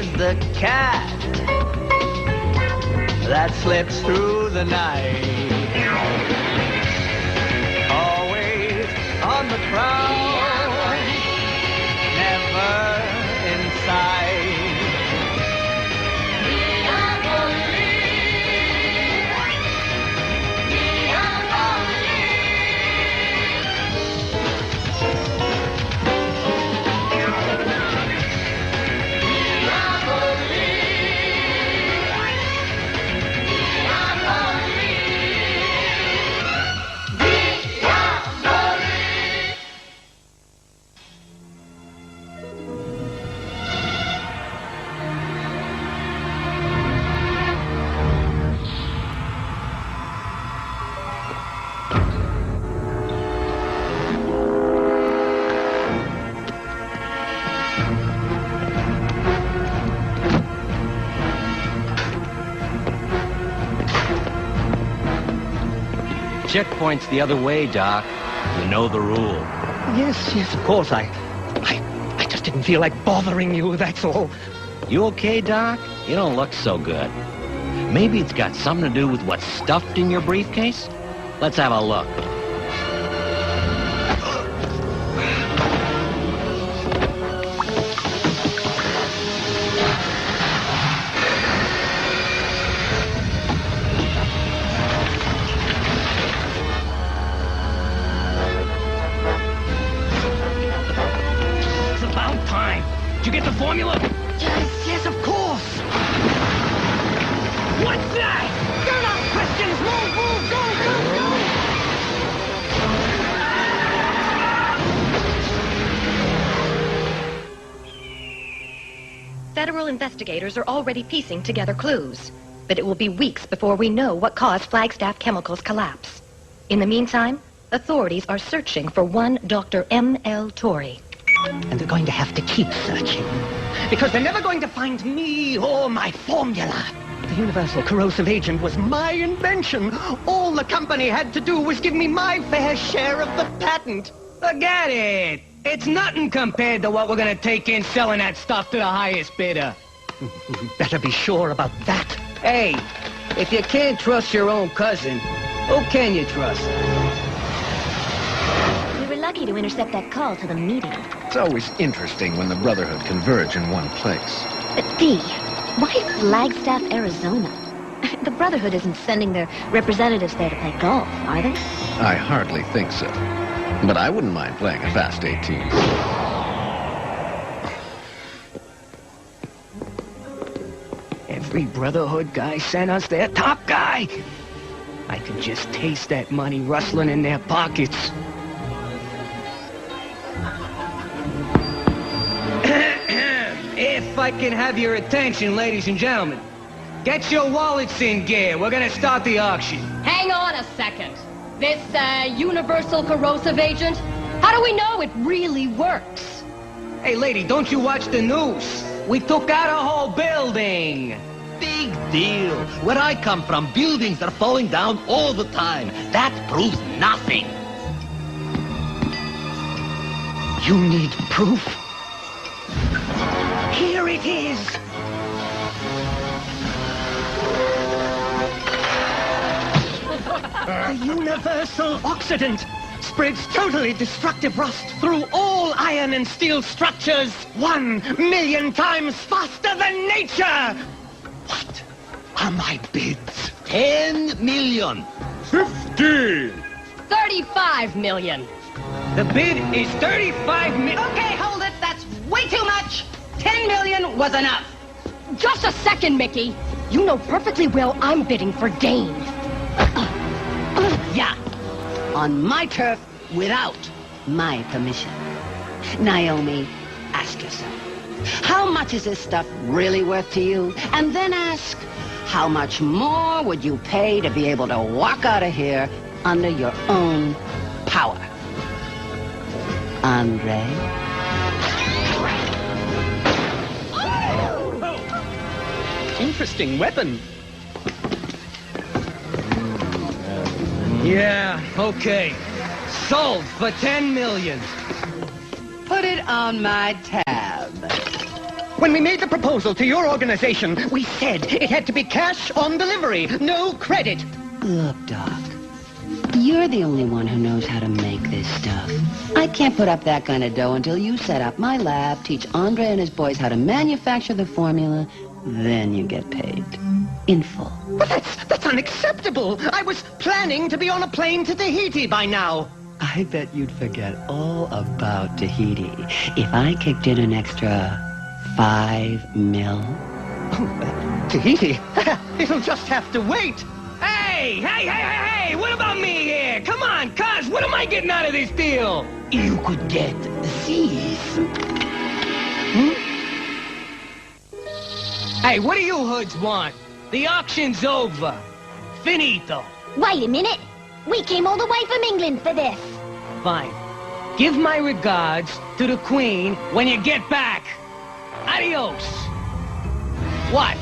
is the cat that slips through the night, always on the prowl, never in sight. Checkpoint's the other way, Doc. You know the rule. Yes, of course. I just didn't feel like bothering you, that's all. You okay, Doc? You don't look so good. Maybe it's got something to do with what's stuffed in your briefcase? Let's have a look. Did you get the formula? Yes, of course. What's that? Turn off questions. Move, go. Federal investigators are already piecing together clues, but it will be weeks before we know what caused Flagstaff Chemical's collapse. In the meantime, authorities are searching for one Dr. M.L. Torrey. And they're going to have to keep searching, because they're never going to find me or my formula. The universal corrosive agent was my invention. All the company had to do was give me my fair share of the patent. Forget it. It's nothing compared to what we're gonna take in selling that stuff to the highest bidder. You better be sure about that. Hey, if you can't trust your own cousin, who can you trust? We were lucky to intercept that call to the meeting. It's always interesting when the Brotherhood converge in one place. But Dee, why Flagstaff, Arizona? The Brotherhood isn't sending their representatives there to play golf, are they? I hardly think so. But I wouldn't mind playing a fast 18. Every Brotherhood guy sent us their top guy. I can just taste that money rustling in their pockets. If I can have your attention, ladies and gentlemen, get your wallets in gear. We're gonna start the auction. Hang on a second. This, universal corrosive agent, how do we know it really works? Hey, lady, don't you watch the news? We took out a whole building. Big deal. Where I come from, buildings are falling down all the time. That proves nothing. You need proof? Here it is. The universal oxidant spreads totally destructive rust through all iron and steel structures 1,000,000 times faster than nature. What are my bids? 10 million. 15. 35 million. The bid is 35 million. Okay, hold it. That's way too much. 10 million was enough. Just a second, Mickey. You know perfectly well I'm bidding for gain. Yeah. On my turf, without my permission. Naomi, ask yourself, how much is this stuff really worth to you? And then ask, how much more would you pay to be able to walk out of here under your own power? Andre? Interesting weapon. Yeah, okay. Sold for 10 million. Put it on my tab. When we made the proposal to your organization, we said it had to be cash on delivery, no credit. Look, Doc, you're the only one who knows how to make this stuff. I can't put up that kind of dough until you set up my lab, teach Andre and his boys how to manufacture the formula, then you get paid. In full. But that's unacceptable. I was planning to be on a plane to Tahiti by now. I bet you'd forget all about Tahiti if I kicked in an extra $5 million. Oh, Tahiti? It'll just have to wait. Hey, what about me here? Come on, cuz, what am I getting out of this deal? You could get these. Hey, what do you hoods want? The auction's over. Finito. Wait a minute. We came all the way from England for this. Fine. Give my regards to the Queen when you get back. Adios. What?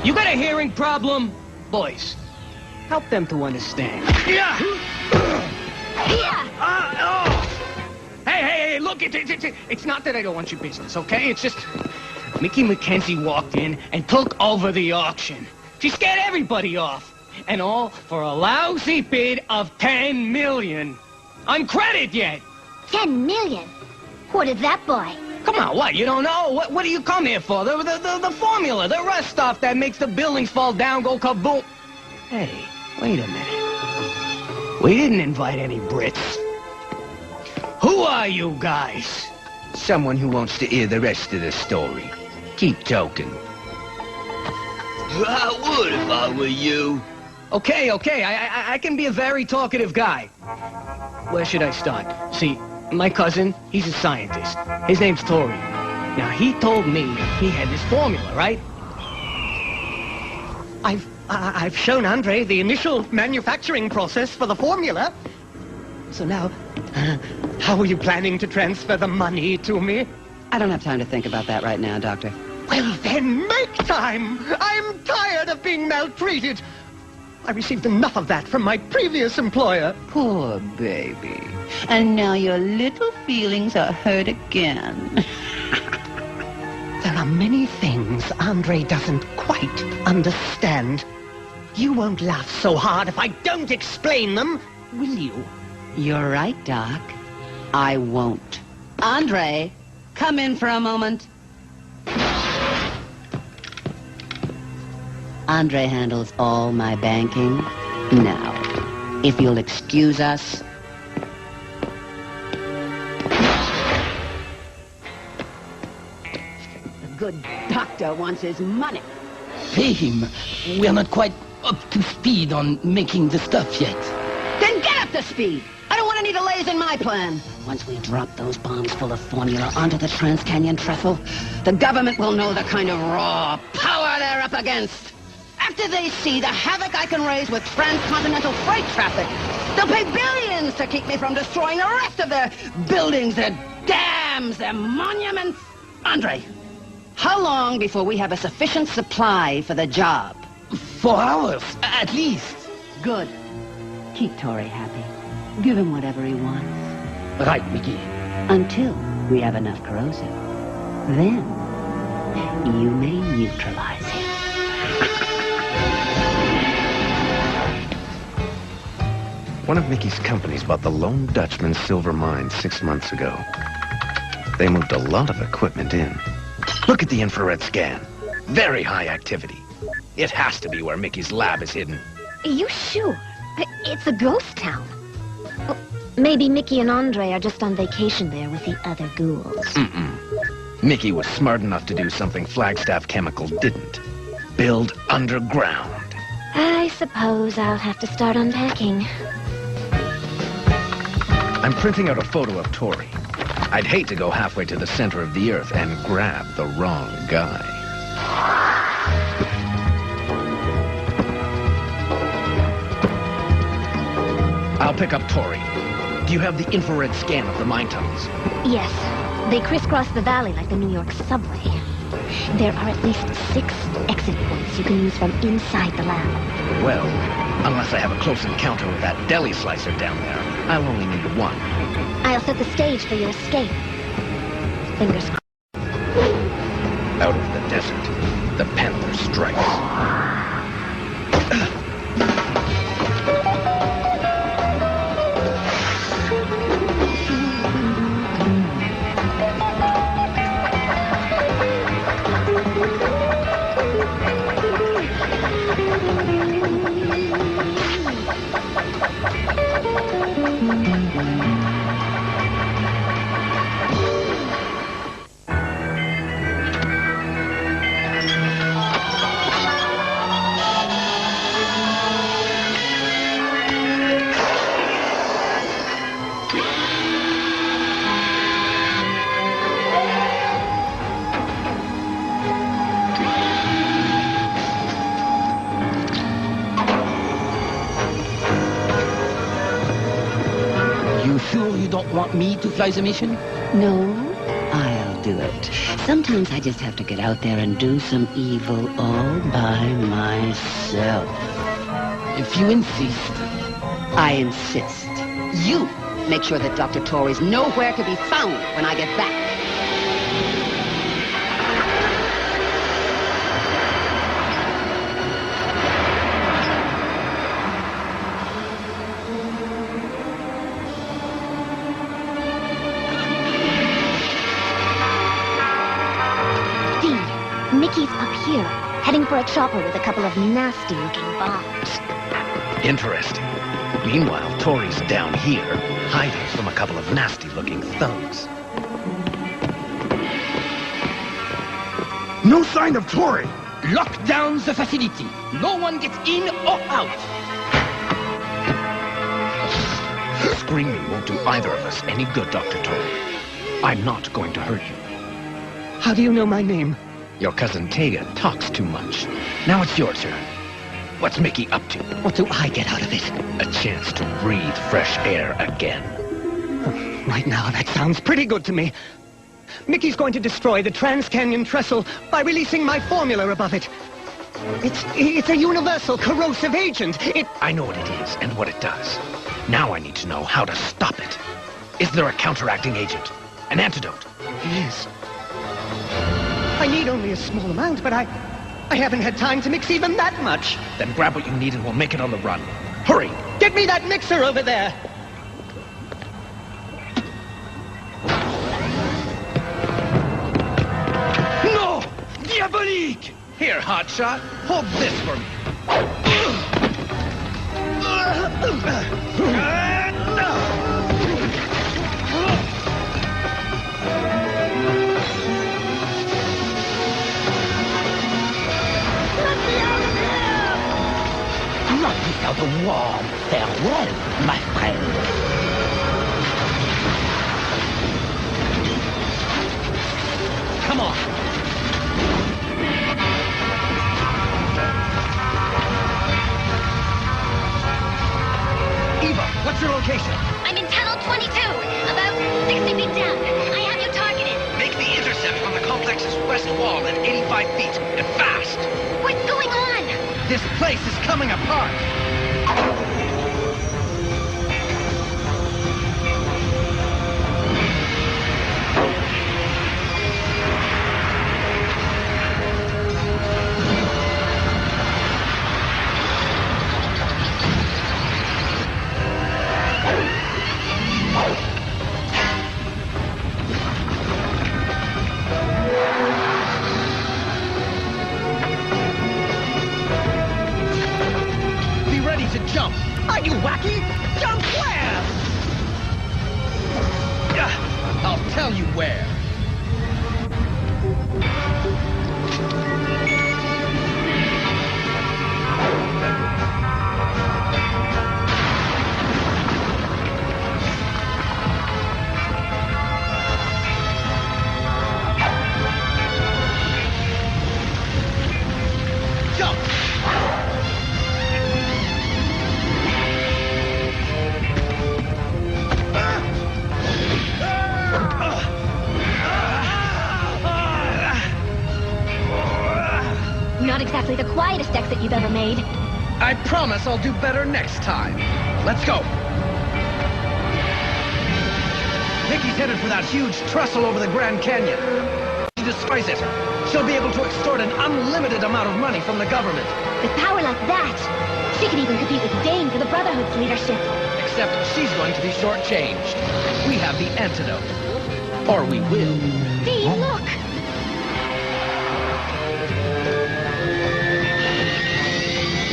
You got a hearing problem? Boys, help them to understand. Yeah. Hey, look, it's not that I don't want your business, okay? It's just Mickey McKenzie walked in and took over the auction. She scared everybody off. And all for a lousy bid of $10 million. Uncredited yet. 10 million? What is that, boy? Come on, what? You don't know? What do you come here for? The formula, the rust stuff that makes the buildings fall down, go kaboom. Hey, wait a minute. We didn't invite any Brits. Who are you guys? Someone who wants to hear the rest of the story. Keep talking. I would if I were you. Okay, I can be a very talkative guy. Where should I start? See, my cousin, he's a scientist. His name's Tori. Now, he told me he had this formula, right? I've shown Andre the initial manufacturing process for the formula. So now, how are you planning to transfer the money to me? I don't have time to think about that right now, Doctor. Well, then make time! I'm tired of being maltreated. I received enough of that from my previous employer. Poor baby. And now your little feelings are hurt again. There are many things Andre doesn't quite understand. You won't laugh so hard if I don't explain them, will you? You're right, Doc. I won't. Andre, come in for a moment. Andre handles all my banking. Now, if you'll excuse us. The good doctor wants his money. Pay him. We're not quite up to speed on making the stuff yet. Then get up to speed. I don't want any delays in my plan. Once we drop those bombs full of formula onto the Trans-Canyon Trestle, the government will know the kind of raw power they're up against. After they see the havoc I can raise with transcontinental freight traffic, they'll pay billions to keep me from destroying the rest of their buildings, their dams, their monuments. Andre, how long before we have a sufficient supply for the job? 4 hours, at least. Good. Keep Tori happy. Give him whatever he wants. Right, Mickey. Until we have enough corrosive. Then, you may neutralize him. One of Mickey's companies bought the Lone Dutchman silver mine 6 months ago. They moved a lot of equipment in. Look at the infrared scan. Very high activity. It has to be where Mickey's lab is hidden. Are you sure? It's a ghost town. Well, maybe Mickey and Andre are just on vacation there with the other ghouls. Mickey was smart enough to do something Flagstaff Chemicals didn't. Build underground. I suppose I'll have to start unpacking. I'm printing out a photo of Tori. I'd hate to go halfway to the center of the Earth and grab the wrong guy. I'll pick up Tori. Do you have the infrared scan of the mine tunnels? Yes. They crisscross the valley like the New York subway. There are at least 6 exit points you can use from inside the lab. Well, unless I have a close encounter with that deli slicer down there, I'll only need 1. I'll set the stage for your escape. Fingers crossed. Out of the desert, the panther strikes. You sure you don't want me to fly the mission? No, I'll do it. Sometimes I just have to get out there and do some evil all by myself. If you insist. I insist. You make sure that Dr. Torrey's nowhere to be found when I get back. Mickey's up here, heading for a chopper with a couple of nasty-looking bombs. Interesting. Meanwhile, Tori's down here, hiding from a couple of nasty-looking thugs. No sign of Tori! Lock down the facility. No one gets in or out. Screaming won't do either of us any good, Dr. Tori. I'm not going to hurt you. How do you know my name? Your cousin Tega talks too much. Now it's your turn. What's Mickey up to? What do I get out of it? A chance to breathe fresh air again. Right now, that sounds pretty good to me. Mickey's going to destroy the Trans-Canyon Trestle by releasing my formula above it. It's a universal corrosive agent. I know what it is and what it does. Now I need to know how to stop it. Is there a counteracting agent? An antidote? Yes. I need only a small amount, but I haven't had time to mix even that much. Then grab what you need and we'll make it on the run. Hurry! Get me that mixer over there! No! Diabolik! Here, hotshot. Hold this for me. Not without a warm farewell, my friend. Come on. Eva, what's your location? I'm in tunnel 22, about 60 feet down. I have you targeted. Make the intercept on the complex's west wall at 85 feet, and fast! What's going on? This place is coming apart! To jump. Are you wacky? Jump where? I'll tell you where. Jump! Not exactly the quietest exit you've ever made. I promise I'll do better next time. Let's go. Mickey's headed for that huge trestle over the Grand Canyon. He destroys it. She'll be able to extort an unlimited amount of money from the government. With power like that, she could even compete with Dane for the Brotherhood's leadership. Except she's going to be shortchanged. We have the antidote. Or we will. Dee, look!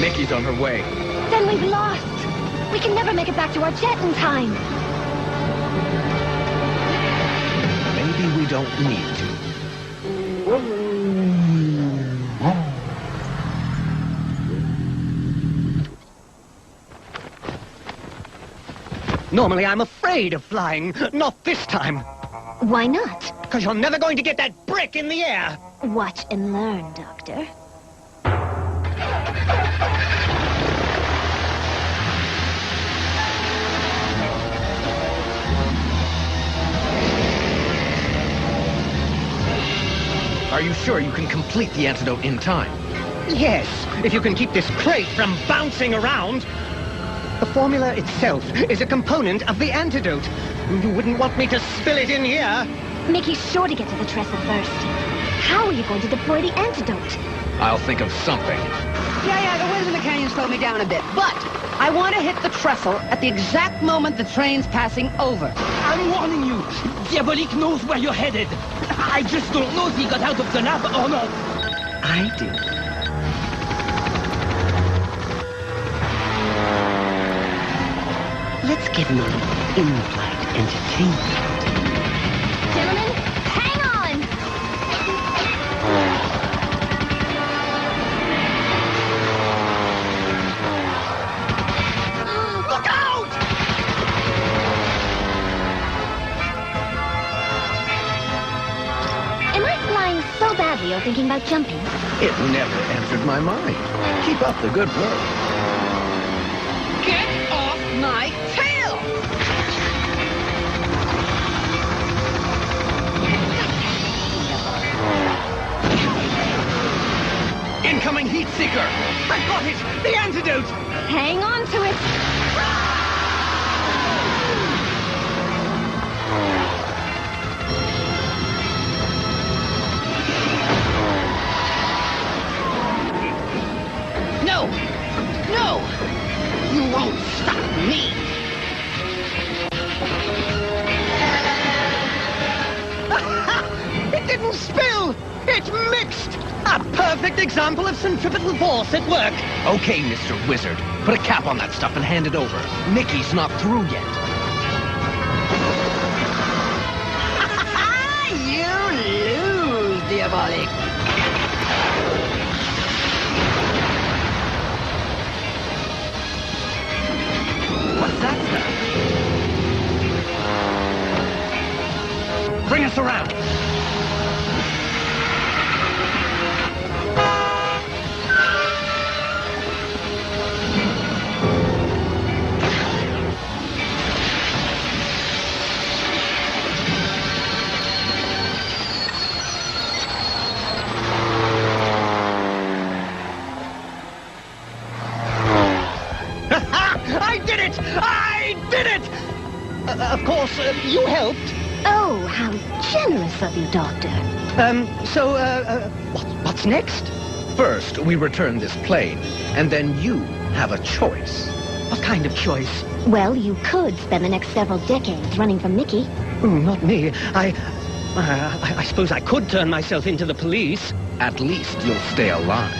Mickey's on her way. Then we've lost. We can never make it back to our jet in time. Maybe we don't need to. Normally, I'm afraid of flying. Not this time. Why not? Because you're never going to get that brick in the air. Watch and learn, Doctor. Are you sure you can complete the antidote in time? Yes, if you can keep this crate from bouncing around. The formula itself is a component of the antidote. You wouldn't want me to spill it in here. Mickey's sure to get to the trestle first. How are you going to deploy the antidote? I'll think of something. Yeah, the winds in the canyon slowed me down a bit. But I want to hit the trestle at the exact moment the train's passing over. I'm warning you. Diabolik knows where you're headed. I just don't know if he got out of the lab or not. I do. Let's give him a little in-flight entertainment. Gentlemen, hang on! Look out! Am I flying so badly you're thinking about jumping? It never entered my mind. Keep up the good work. Get off my tail! Incoming heat seeker! I've got it! The antidote! Hang on to it! No! No! You won't stop me! It didn't spill! It mixed! A perfect example of centripetal force at work. Okay, Mr. Wizard. Put a cap on that stuff and hand it over. Mickey's not through yet. You lose, Diabolik. What's that stuff? Bring us around. I did it! I did it! Of course, you helped. Oh, how generous of you, Doctor. What's next? First, we return this plane, and then you have a choice. What kind of choice? Well, you could spend the next several decades running from Mickey. Not me. I suppose I could turn myself into the police. At least you'll stay alive.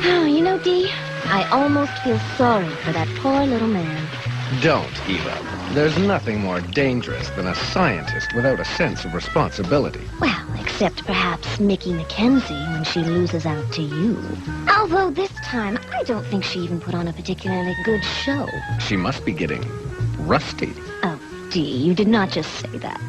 Oh, you know, Dee, I almost feel sorry for that poor little man. Don't, Eva. There's nothing more dangerous than a scientist without a sense of responsibility. Well, except perhaps Mickey Mackenzie when she loses out to you. Although this time, I don't think she even put on a particularly good show. She must be getting rusty. Oh, Dee, you did not just say that.